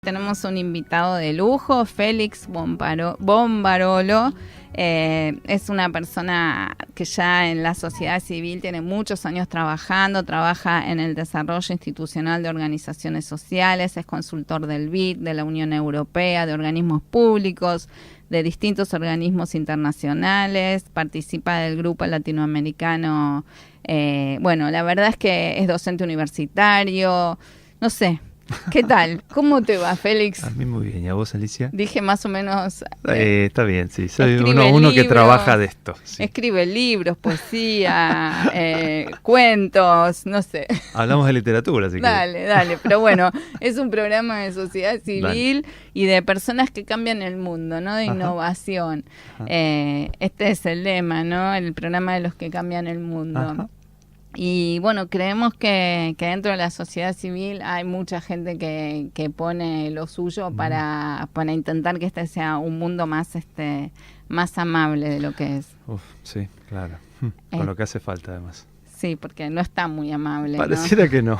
Tenemos un invitado de lujo, Félix Bombarolo. Es una persona que ya en la sociedad civil tiene muchos años trabajando, trabaja en el desarrollo institucional de organizaciones sociales, es consultor del BID, de la Unión Europea, de organismos públicos, de distintos organismos internacionales, participa del grupo latinoamericano. Bueno, la verdad es que es docente universitario, no sé. ¿Qué tal? ¿Cómo te va, Félix? A mí muy bien. ¿Y a vos, Alicia? Dije más o menos... está bien, sí. Soy uno que trabaja de esto. Sí. Escribe libros, poesía, cuentos, no sé. Hablamos de literatura, si querés. Dale. Pero bueno, es un programa de sociedad civil y de personas que cambian el mundo, ¿no? De innovación. Este es el lema, ¿no? El programa de los que cambian el mundo. Ajá. Y bueno, creemos que dentro de la sociedad civil hay mucha gente que pone lo suyo para intentar que este sea un mundo más más amable de lo que es. Sí, claro. Con lo que hace falta además. Sí, porque no está muy amable. Pareciera, ¿no? Que no.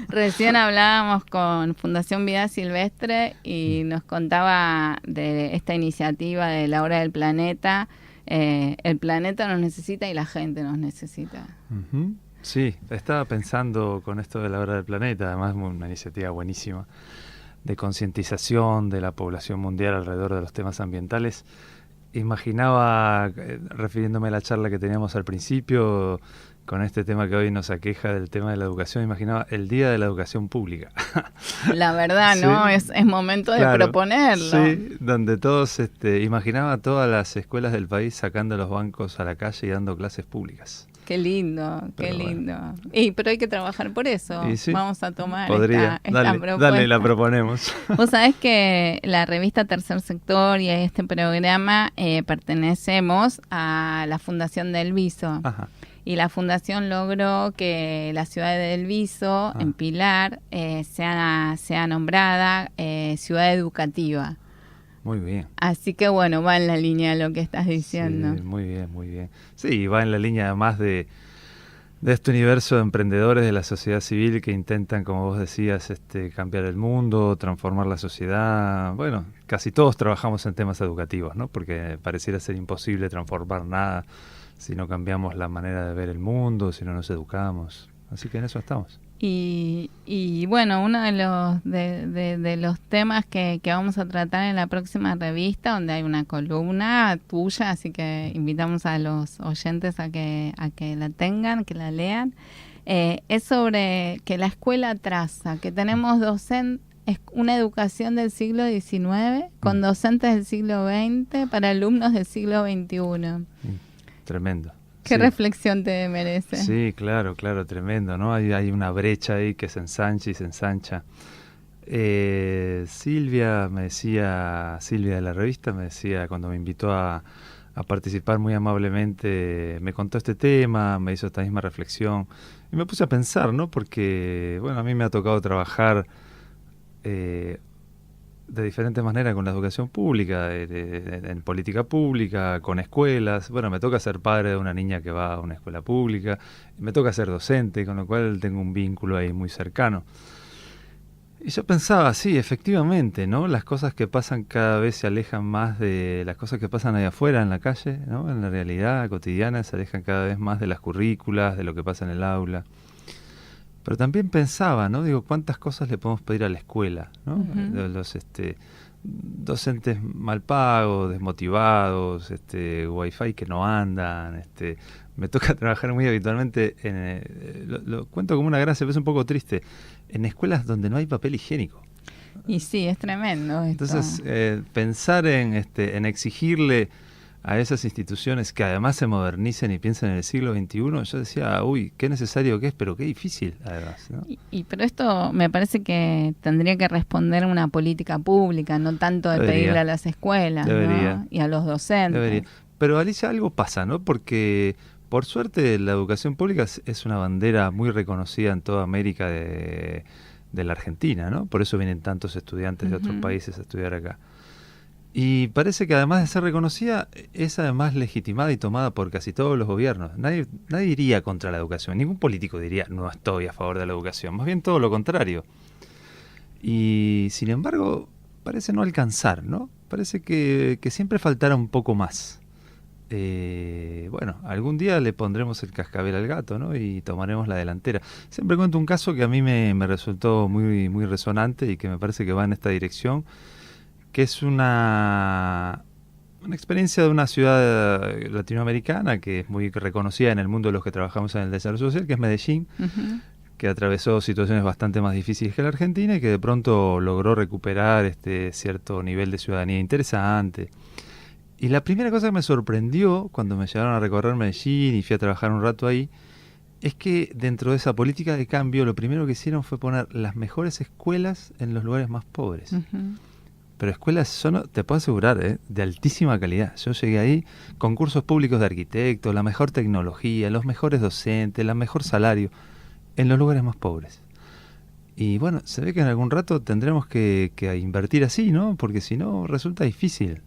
Recién hablábamos con Fundación Vida Silvestre y nos contaba de esta iniciativa de la Hora del Planeta. El planeta nos necesita y la gente nos necesita. Uh-huh. Sí, estaba pensando con esto de la Hora del Planeta, además una iniciativa buenísima de concientización de la población mundial alrededor de los temas ambientales. Imaginaba, refiriéndome a la charla que teníamos al principio, con este tema que hoy nos aqueja del tema de la educación, imaginaba el Día de la Educación Pública. La verdad, ¿no? Sí. Es momento de proponerlo. Sí, donde todos, imaginaba todas las escuelas del país sacando los bancos a la calle y dando clases públicas. Qué lindo, qué lindo. Bueno. Pero hay que trabajar por eso. Sí, vamos a tomar esta propuesta. Dale, la proponemos. Vos sabés que la revista Tercer Sector y este programa pertenecemos a la Fundación del Viso. Ajá. Y la fundación logró que la ciudad de Del Viso, en Pilar, sea nombrada ciudad educativa. Muy bien. Así que bueno, va en la línea de lo que estás diciendo. Sí, muy bien, muy bien. Sí, va en la línea además de este universo de emprendedores de la sociedad civil que intentan, como vos decías, cambiar el mundo, transformar la sociedad. Bueno, casi todos trabajamos en temas educativos, ¿no? Porque pareciera ser imposible transformar nada si no cambiamos la manera de ver el mundo, si no nos educamos. Así que en eso estamos. Y bueno, uno de los temas que vamos a tratar en la próxima revista, donde hay una columna tuya, así que invitamos a los oyentes a que la tengan, que la lean, es sobre que la escuela atrasa, que tenemos una educación del siglo XIX con docentes del siglo XX para alumnos del siglo XXI. Tremendo. ¿Qué reflexión te merece? Sí, claro, tremendo, ¿no? Hay una brecha ahí que se ensancha y se ensancha. Silvia de la revista me decía, cuando me invitó a participar muy amablemente, me contó este tema, me hizo esta misma reflexión y me puse a pensar, ¿no? Porque, bueno, a mí me ha tocado trabajar de diferentes maneras con la educación pública, en política pública, con escuelas. Bueno, me toca ser padre de una niña que va a una escuela pública, me toca ser docente, con lo cual tengo un vínculo ahí muy cercano. Y yo pensaba, sí, efectivamente, ¿no? Las cosas que pasan cada vez se alejan más de las cosas que pasan ahí afuera, en la calle, ¿no? En la realidad cotidiana se alejan cada vez más de las currículas, de lo que pasa en el aula. Pero también pensaba, ¿no? Digo, ¿cuántas cosas le podemos pedir a la escuela, ¿no? Uh-huh. Los docentes mal pagos, desmotivados, wifi que no andan, me toca trabajar muy habitualmente lo cuento como una gracia, pero es un poco triste, en escuelas donde no hay papel higiénico. Y sí, es tremendo esto. Entonces, pensar en exigirle a esas instituciones que además se modernicen y piensen en el siglo XXI, yo decía, uy, qué necesario que es, pero qué difícil además, ¿no? Pero esto me parece que tendría que responder una política pública, no tanto de pedirle a las escuelas, ¿no? Y a los docentes. Debería. Pero Alicia, algo pasa, ¿no? Porque por suerte la educación pública es una bandera muy reconocida en toda América de la Argentina, ¿no? Por eso vienen tantos estudiantes de otros países a estudiar acá. Y parece que además de ser reconocida, es además legitimada y tomada por casi todos los gobiernos. Nadie iría contra la educación, ningún político diría no estoy a favor de la educación, más bien todo lo contrario. Y sin embargo, parece no alcanzar, ¿no? Parece que siempre faltará un poco más. Bueno, algún día le pondremos el cascabel al gato, ¿no? Y tomaremos la delantera. Siempre cuento un caso que a mí me resultó muy, muy resonante y que me parece que va en esta dirección, que es una experiencia de una ciudad latinoamericana que es muy reconocida en el mundo de los que trabajamos en el desarrollo social, que es Medellín, que atravesó situaciones bastante más difíciles que la Argentina y que de pronto logró recuperar cierto nivel de ciudadanía interesante. Y la primera cosa que me sorprendió cuando me llevaron a recorrer Medellín y fui a trabajar un rato ahí, es que dentro de esa política de cambio lo primero que hicieron fue poner las mejores escuelas en los lugares más pobres. Pero escuelas, te puedo asegurar, de altísima calidad. Yo llegué ahí con cursos públicos de arquitectos, la mejor tecnología, los mejores docentes, el mejor salario, en los lugares más pobres. Y bueno, se ve que en algún rato tendremos que invertir así, ¿no? Porque si no, resulta difícil.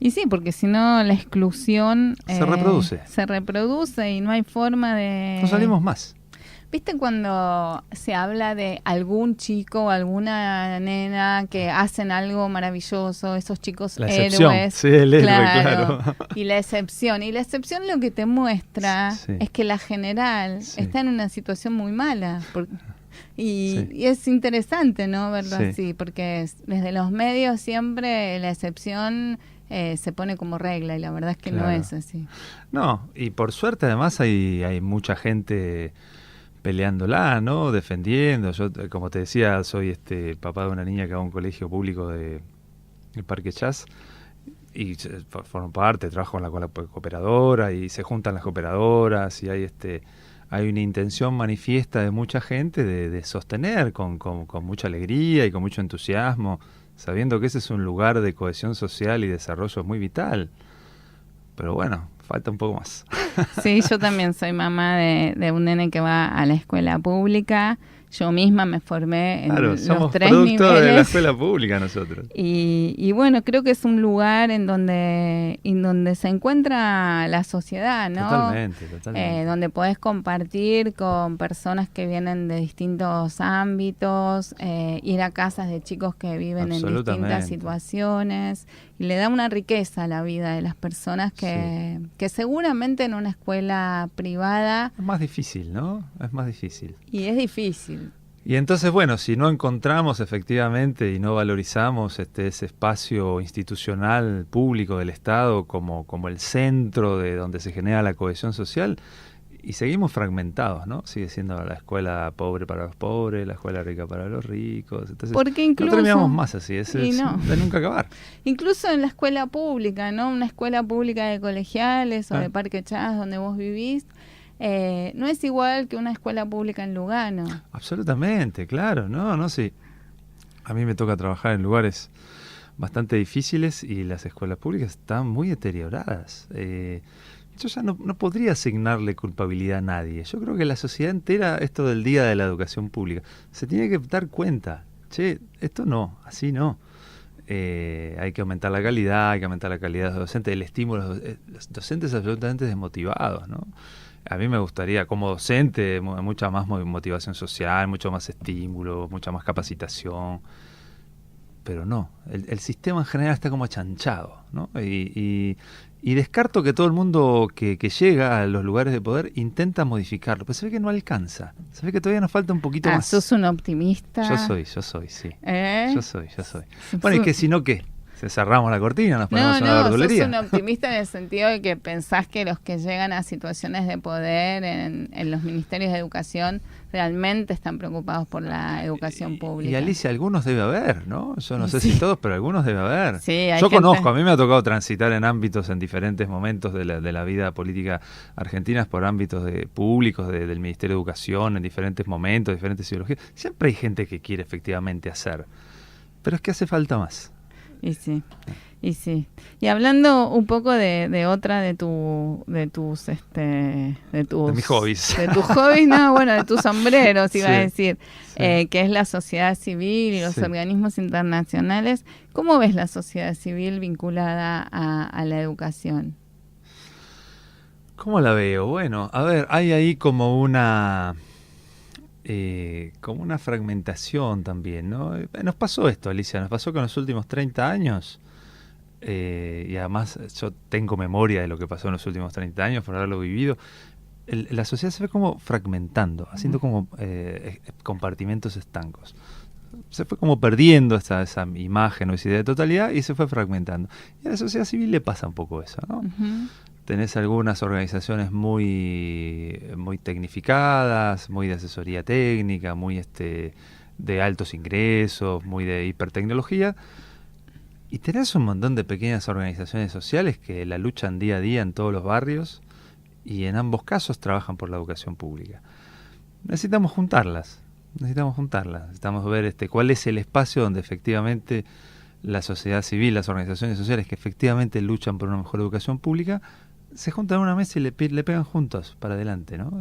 Y sí, porque si no la exclusión se reproduce. Se reproduce y no hay forma de... No salimos más. ¿Viste cuando se habla de algún chico o alguna nena que hacen algo maravilloso, esos chicos la excepción. Héroes? Sí, el héroe, claro. Y la excepción. Y la excepción lo que te muestra es que la general está en una situación muy mala. Y es interesante, ¿no? Verlo así, porque desde los medios siempre la excepción... se pone como regla y la verdad es que no es así. No, y por suerte además hay mucha gente peleándola, ¿no? Defendiendo. Yo, como te decía, soy papá de una niña que va a un colegio público del Parque Chas y formo parte, trabajo con la cooperadora y se juntan las cooperadoras y hay una intención manifiesta de mucha gente de sostener con mucha alegría y con mucho entusiasmo, sabiendo que ese es un lugar de cohesión social y desarrollo muy vital. Pero bueno, falta un poco más. Sí, yo también soy mamá de un nene que va a la escuela pública. Yo misma me formé en los 3 somos niveles. producto de la escuela pública nosotros. Y bueno, creo que es un lugar en donde se encuentra la sociedad, ¿no? Totalmente. Donde podés compartir con personas que vienen de distintos ámbitos, ir a casas de chicos que viven en distintas situaciones. Y le da una riqueza a la vida de las personas que seguramente en una escuela privada... Es más difícil, ¿no? Es más difícil. Y es difícil. Y entonces, bueno, si no encontramos efectivamente y no valorizamos ese espacio institucional público del Estado como el centro de donde se genera la cohesión social, y seguimos fragmentados, ¿no? Sigue siendo la escuela pobre para los pobres, la escuela rica para los ricos. Entonces, porque incluso, no terminamos más así, es de nunca acabar. Incluso en la escuela pública, ¿no? Una escuela pública de colegiales o de Parque Chas, donde vos vivís, no es igual que una escuela pública en Lugano. Absolutamente, claro, sí. A mí me toca trabajar en lugares bastante difíciles y las escuelas públicas están muy deterioradas. Yo ya no podría asignarle culpabilidad a nadie. Yo creo que la sociedad entera, esto del Día de la Educación Pública, se tiene que dar cuenta. Esto no, así no. Hay que aumentar la calidad, hay que aumentar la calidad de los docentes, el estímulo, los docentes absolutamente desmotivados, ¿no? A mí me gustaría, como docente, mucha más motivación social, mucho más estímulo, mucha más capacitación. Pero no, el sistema en general está como achanchado, ¿no? Y descarto que todo el mundo que llega a los lugares de poder intenta modificarlo, pero se ve que no alcanza, se ve que todavía nos falta un poquito más. ¿Sos un optimista? Yo soy, sí. Yo soy. Bueno, y que si no, ¿qué? Cerramos la cortina, nos ponemos una verdulería. Sos un optimista en el sentido de que pensás que los que llegan a situaciones de poder en los ministerios de educación realmente están preocupados por la educación pública. Y Alicia, algunos debe haber, ¿no? Yo no sé si todos, pero algunos debe haber. Sí, yo conozco, a mí me ha tocado transitar en ámbitos, en diferentes momentos de la vida política argentina, por ámbitos públicos del Ministerio de Educación, en diferentes momentos, diferentes ideologías. Siempre hay gente que quiere efectivamente hacer, pero es que hace falta más. Y sí. Y hablando un poco de otra de tus de mis hobbies. De tus hobbies, de tus sombreros, iba a decir, que es la sociedad civil y los organismos internacionales. ¿Cómo ves la sociedad civil vinculada a la educación? ¿Cómo la veo? Bueno, a ver, hay ahí como una como una fragmentación también, ¿no? Nos pasó esto, Alicia, nos pasó que en los últimos 30 años, y además yo tengo memoria de lo que pasó en los últimos 30 años por haberlo vivido, la sociedad se fue como fragmentando, haciendo como compartimentos estancos. Se fue como perdiendo esa imagen o esa idea de totalidad y se fue fragmentando. Y a la sociedad civil le pasa un poco eso, ¿no? Uh-huh. Tenés algunas organizaciones muy tecnificadas, muy de asesoría técnica, muy de altos ingresos, muy de hipertecnología. Y tenés un montón de pequeñas organizaciones sociales que la luchan día a día en todos los barrios y en ambos casos trabajan por la educación pública. Necesitamos juntarlas. Necesitamos ver cuál es el espacio donde efectivamente la sociedad civil, las organizaciones sociales que efectivamente luchan por una mejor educación pública, se juntan en una mesa y le pegan juntos para adelante, ¿no?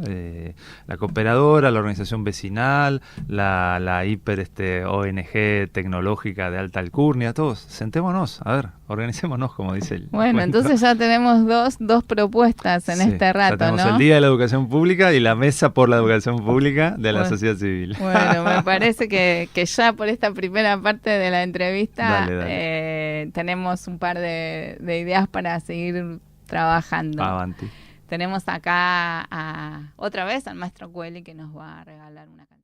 La cooperadora, la organización vecinal, la hiper ONG tecnológica de alta alcurnia, todos, sentémonos, a ver, organicémonos, como dice el Bueno, cuento. entonces ya tenemos dos propuestas en este rato, ya tenemos, ¿no? El Día de la Educación Pública y la Mesa por la Educación Pública de la sociedad civil. Bueno, me parece que ya por esta primera parte de la entrevista dale. Tenemos un par de ideas para seguir trabajando. Avanti. Tenemos acá otra vez al maestro Cueli que nos va a regalar una canción.